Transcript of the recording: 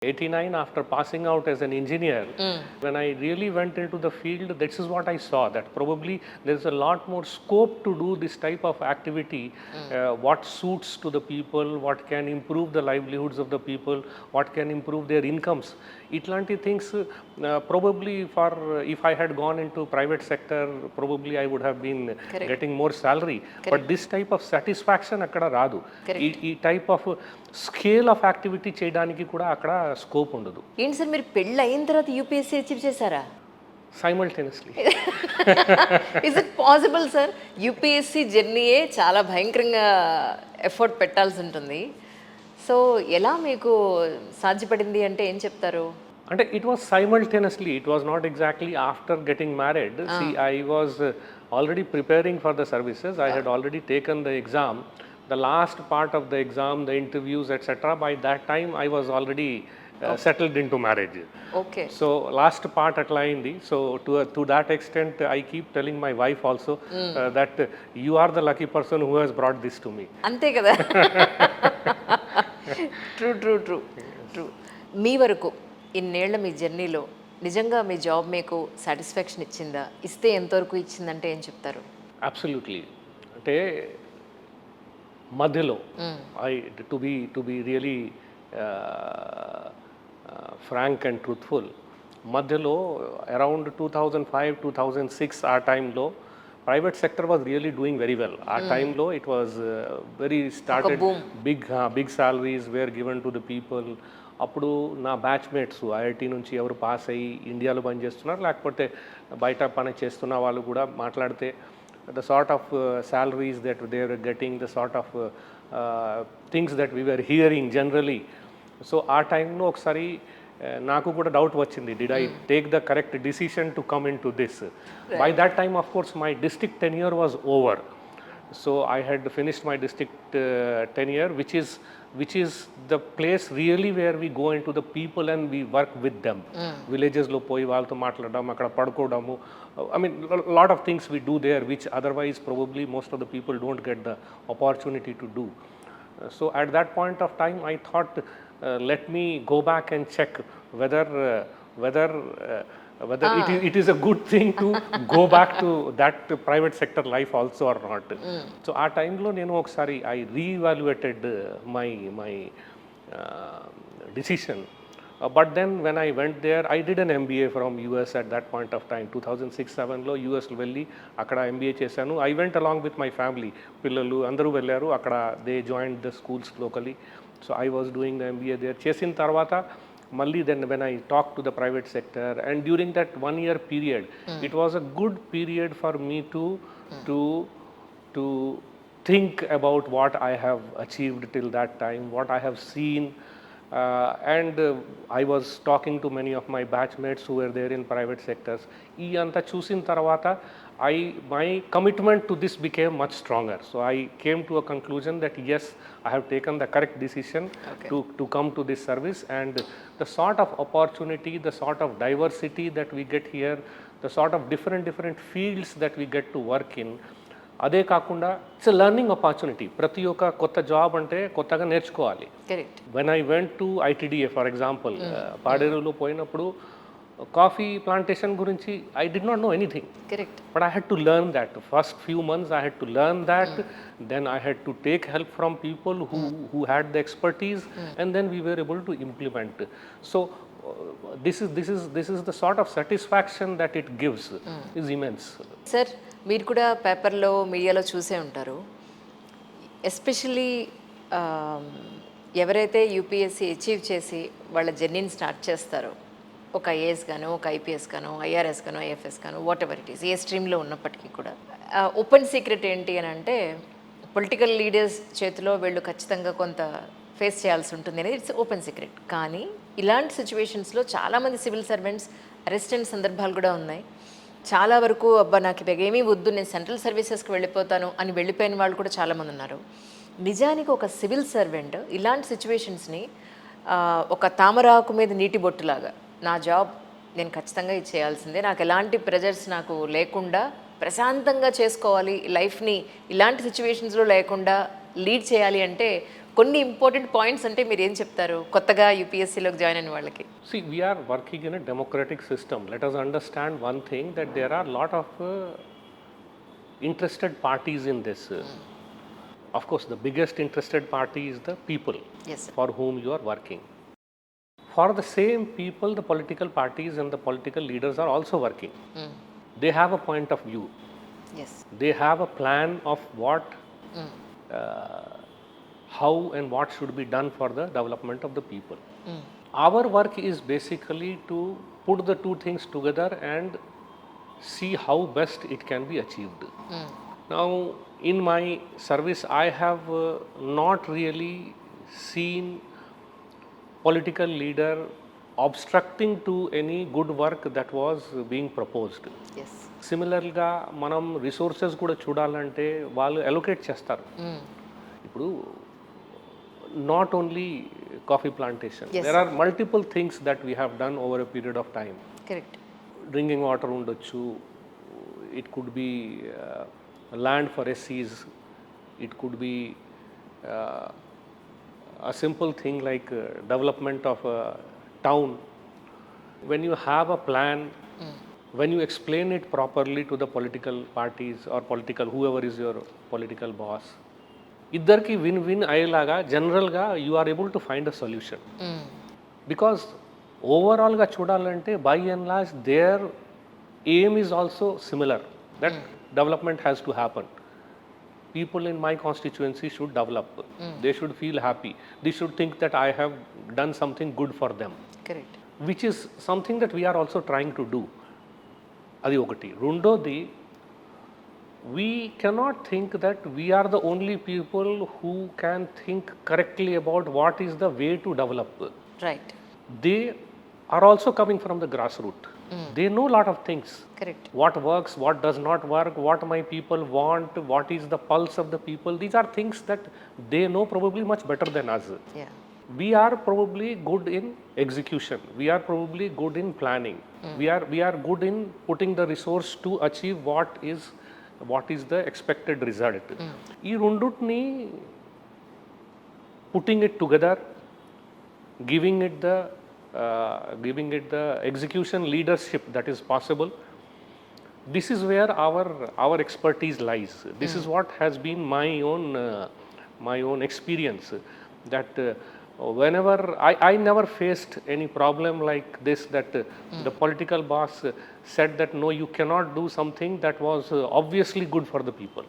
89, after passing out as an engineer, when I really went into the field, this is what I saw, that probably there's a lot more scope to do this type of activity, what suits to the people, what can improve the livelihoods of the people, what can improve their incomes. Itlanti things, probably for if I had gone into private sector, probably I would have been getting more salary. But this type of satisfaction akkada radu. ఈ type of scale of activity చేయడానికి కూడా అక్కడ scope ఉండదు. ఏంటి sir మీరు పెళ్ళి అయిన తర్వాత యూపీఎస్సీ అచీవ్ చేశారా? Simultaneously. Is it possible sir? UPSC జర్నీయే చాలా భయంకరంగా ఎఫర్ట్ పెట్టాల్సి ఉంటుంది. సో ఎలా మీకు సాధ్యపడింది అంటే ఏం చెప్తారు? అంటే it was simultaneously, it was not exactly after getting married. See I was already preparing for the services. I had already taken the exam. The last part of the exam, the interviews, etc. By that time, I was already settled into marriage. Okay. So last part atla ayindi. So to that extent, I keep telling my wife also that you are the lucky person who has brought this to me. Ante kada. True. మీ వరకు ఇన్నేళ్ల మీ జర్నీలో నిజంగా మీ job మీకు satisfaction ఇచ్చిందా? ఇస్తే ఎంతవరకు ఇచ్చిందంటే ఏం చెప్తారు? Absolutely. అంటే మధ్యలో to be really frank and truthful, మధ్యలో అరౌండ్ 2005-2006 ఆ టైంలో private sector was really doing very well. ఆ టైంలో it was very started, big salaries were given to the people. అప్పుడు నా బ్యాచ్మేట్స్ ఐఐటి నుంచి ఎవరు పాస్ అయ్యి ఇండియాలో పనిచేస్తున్నారు, లేకపోతే బయట పని చేస్తున్న వాళ్ళు కూడా మాట్లాడితే the sort of salaries that they were getting, the sort of things that we were hearing generally. So our time lo oksari naku kuda doubt vachindi, did I take the correct decision to come into this? Right. By that time, of course, my district tenure was over. So I had finished my district tenure, which is the place really where we go into the people and we work with them. Villages lo poi valto maatladam, akkada padukodamu. I mean, a lot of things we do there which otherwise probably most of the people don't get the opportunity to do. So at that point of time, I thought, let me go back and check whether it is a good thing to go back to that private sector life also or not. So our time lo nenu oksari I reevaluated my decision. But then when I went there, I did an MBA from US at that point of time. 2006-7 లో US వెళ్ళి అక్కడ MBA చేశాను. I went along with my family. పిల్లలు అందరూ వెళ్ళారు అక్కడ. they joined the schools locally. So I was doing the MBA there. చేసిన తర్వాత మళ్ళీ then when I talked to the private sector, and during that 1 year period, it was a good period for me to think about what I have achieved till that time, what I have seen. And I was talking to many of my batchmates who were there in private sectors. ఈ అంతా చూసిన తర్వాత my commitment to this became much stronger. So I came to a conclusion that yes, I have taken the correct decision to come to this service, and the sort of opportunity, the sort of diversity that we get here, the sort of different fields that we get to work in, అదే కాకుండా it's a learning opportunity. ప్రతి ఒక్క కొత్త job అంటే కొత్తగా నేర్చుకోవాలి. When I went to ITDA for example, పాడేరులో పోయినప్పుడు కాఫీ ప్లాంటేషన్ గురించి I did not know anything. But I had to learn that. First few months I had to learn that. Then I had to take help from people who had the expertise, and then we were able to implement. So this is the sort of satisfaction that it gives is immense. Sir, మీరు కూడా పేపర్లో మీడియాలో చూసే ఉంటారు. Especially ఎవరైతే UPSC achieve చేసి వాళ్ళ జర్నీని స్టార్ట్ చేస్తారో, ఒక ఐఏఎస్ గానో, ఒక ఐపీఎస్ గానో, ఐఆర్ఎస్ గానో, ఐఎఫ్ఎస్ గానో, వాట్ ఎవర్ ఇట్ ఈస్, ఏ స్ట్రీమ్లో ఉన్నప్పటికీ కూడా ఓపెన్ సీక్రెట్ ఏంటి అని అంటే, పొలిటికల్ లీడర్స్ చేతిలో వీళ్ళు ఖచ్చితంగా కొంత ఫేస్ చేయాల్సి ఉంటుంది అనేది ఇట్స్ ఓపెన్ సీక్రెట్. కానీ ఇలాంటి సిచ్యువేషన్స్లో చాలామంది సివిల్ సర్వెంట్స్ అరెస్ట్ అయిన సందర్భాలు కూడా ఉన్నాయి. చాలా వరకు అబ్బా నాకు ఇవేమీ వద్దు, నేను సెంట్రల్ సర్వీసెస్కి వెళ్ళిపోతాను అని వెళ్ళిపోయిన వాళ్ళు కూడా చాలామంది ఉన్నారు. నిజానికి ఒక సివిల్ సర్వెంట్ ఇలాంటి సిచ్యువేషన్స్ని ఒక తామరాకు మీద నీటి బొట్టులాగా, నా జాబ్ నేను ఖచ్చితంగా ఇది చేయాల్సిందే, నాకు ఎలాంటి ప్రెజర్స్ నాకు లేకుండా ప్రశాంతంగా చేసుకోవాలి, లైఫ్ని ఇలాంటి సిచ్యువేషన్స్లో లేకుండా లీడ్ చేయాలి అంటే కొన్ని ఇంపార్టెంట్ పాయింట్స్ అంటే మీరు ఏం చెప్తారు కొత్తగా యూపీఎస్సీలోకి జాయిన్ అయిన వాళ్ళకి? See, we are working in a democratic system. Let us understand one thing, that there are a lot of interested parties in this. Of course, the biggest interested party is the people yes sir. for whom you are working. For the same people, the political parties and the political leaders are also working. They have a point of view. Yes. They have a plan of what, how and what should be done for the development of the people. Our work is basically to put the two things together and see how best it can be achieved. Now, in my service, I have not really seen political leader obstructing to any good work that was being proposed. Yes. సిమిలర్గా మనం resources కూడా చూడాలంటే వాళ్ళు allocate చేస్తారు. ఇప్పుడు not only coffee plantation, Yes. There are multiple things that we have done over a period of time. Correct. Drinking water ఉండొచ్చు, it could be land for ఎస్సీస్, it could be a simple thing like development of a town. When you have a plan, when you explain it properly to the political parties or political, whoever is your political boss, ఇద్దరికి win win అయ్యేలాగా జనరల్గా you are able to find a solution. Because ఓవరాల్గా చూడాలంటే by and large their aim is also similar, that development has to happen. People in my constituency should develop. They should feel happy. They should think that I have done something good for them, correct. which is something that we are also trying to do. అది ఒకటి. రెండోది, we cannot think that we are the only people who can think correctly about what is the way to develop. Right. They are also coming from the grassroots. They know a lot of things. Correct. What works, what does not work, what my people want, what is the pulse of the people. These are things that they know probably much better than us. Yeah. We are probably good in execution. We are probably good in planning. We are good in putting the resource to achieve what is the expected result. ఈ రెండుని putting it together, giving it the execution leadership that is possible. This is where our expertise lies. This is what has been my own experience, that whenever I never faced any problem like this, that the political boss said that no, you cannot do something that was obviously good for the people.